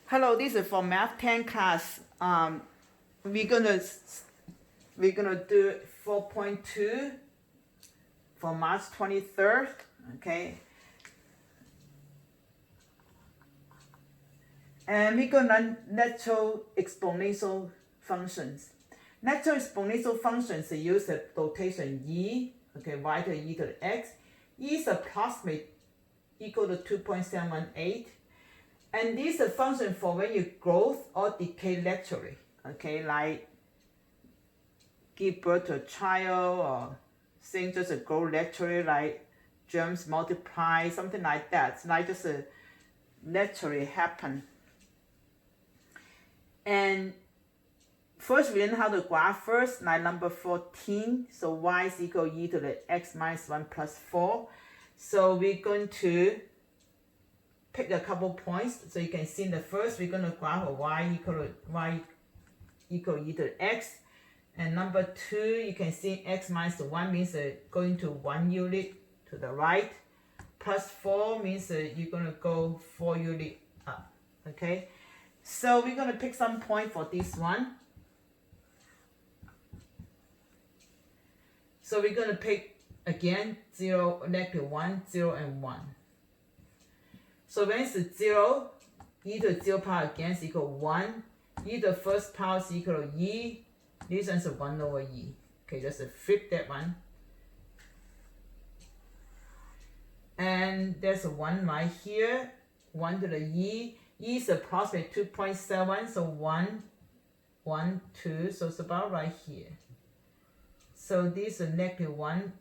Hello, this is for Math 10 class. We're gonna do 4.2 for March 23rd. Okay, and we're gonna natural exponential functions. Natural exponential functions use the notation e. Okay, y to e to the x. E is approximate equal to 2.718. And this is a function for when you growth or decay naturally. Okay, like give birth to a child or things just grow naturally, like germs multiply, something like that. It's like just naturally happen. And first we learn how to graph first, like number 14. So y is equal e to the x minus 1 plus 4. So we're going to pick a couple points. So you can see in the first, we're going to graph a y equal e to the x. And number 2, you can see x minus 1 means going to 1 unit to the right. Plus 4 means you're going to go 4 unit up. Okay, so we're going to pick some point for this one. So we're going to pick again 0, negative 1, 0, and 1. So when it's 0, e to the 0 power again is equal to 1. E to the first power is equal to e. This one's 1 over e. Okay, just flip that one. And there's a 1 right here. 1 to the e. E is approximately 2.7. So 1, 1, 2. So it's about right here. So this is negative 1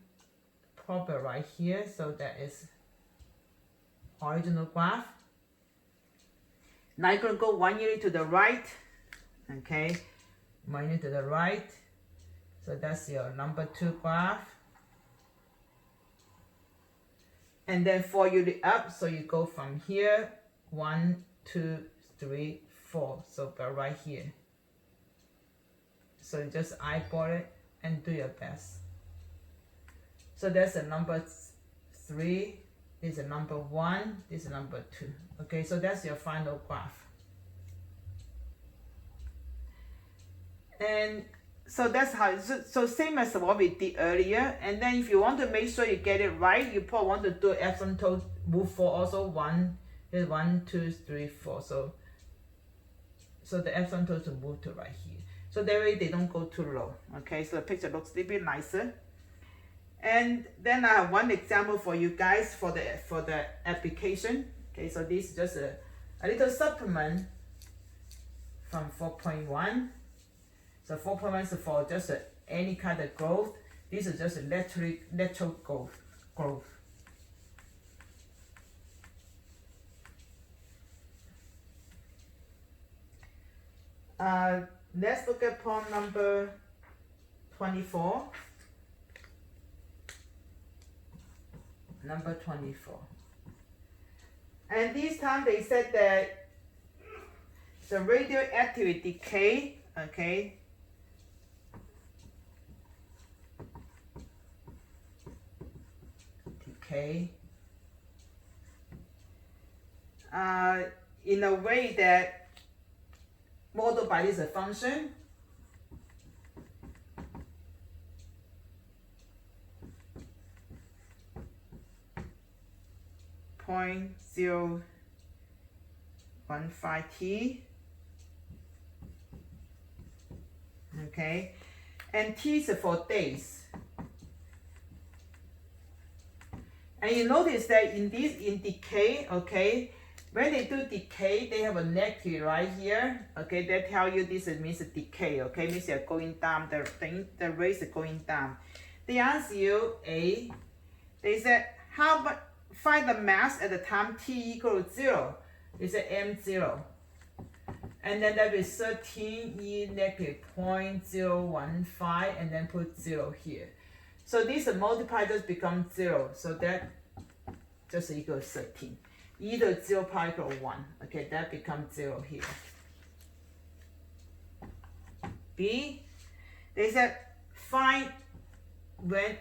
probably right here. So that is original graph. Now you're going to go 1 unit to the right. Okay, 1 unit to the right. So that's your number 2 graph. And then 4 unit up. So you go from here 1, 2, 3, 4. So about right here. So you just eyeball it and do your best. So that's the number 3. This is number 1, this is number 2. Okay, so that's your final graph. And so that's how, so same as what we did earlier. And then if you want to make sure you get it right, you probably want to do asymptote move 4 also. 1, here's 1, 2, 3, 4. So the asymptote to move to right here. So that way they don't go too low. Okay, so the picture looks a little bit nicer. And then I have one example for you guys for the application. Okay, so this is just a little supplement from 4.1. So 4.1 is for just any kind of growth. This is just a natural growth. Let's look at problem number 24. Number 24. And this time they said that the radioactive decay, okay, in a way that modeled by this function. .015 t. Okay, and t is for days. And you notice that in decay, okay, when they do decay, they have a negative right here. Okay, that tell you this means decay. Okay, means you're going down. The rate is going down. They ask you A. They said how much. Find the mass at the time t equal to 0. It's m0. And then that is 13 e negative 0.015 and then put 0 here. So this multiply just becomes 0. So that just equals 13. E to 0 power equal 1. Okay, that becomes 0 here. B, they said find when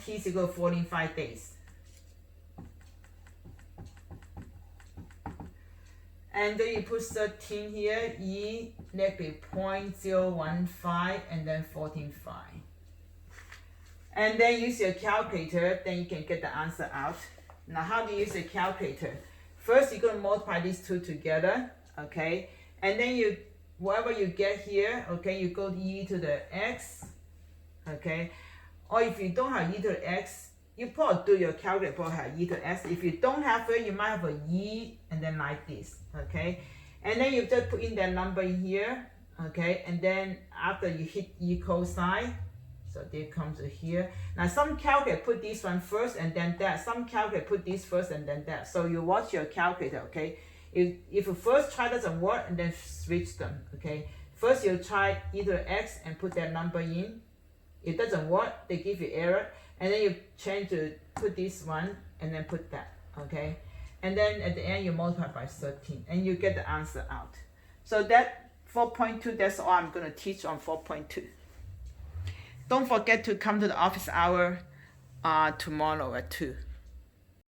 t is equal to 45 days. And then you put 13 here, E negative 0.015 and then 14.5. And then use your calculator, then you can get the answer out. Now how do you use a calculator? First you're going to multiply these two together, okay? And then you, whatever you get here, okay, you go to e to the x, okay? Or if you don't have e to the x, you probably do your calculator probably have e to the x. If you don't have it, you might have a e and then like this, okay? And then you just put in that number in here, okay? And then after you hit equal sign, so there comes here. Now some calculator put this one first and then that. Some calculator put this first and then that. So you watch your calculator, okay? If you first try doesn't work and then switch them, okay? First you try e to the x and put that number in. It doesn't work, they give you error. And then you change to put this one and then put that, okay? And then at the end you multiply by 13 and you get the answer out. So that 4.2, that's all I'm gonna teach on 4.2. Don't forget to come to the office hour tomorrow at 2.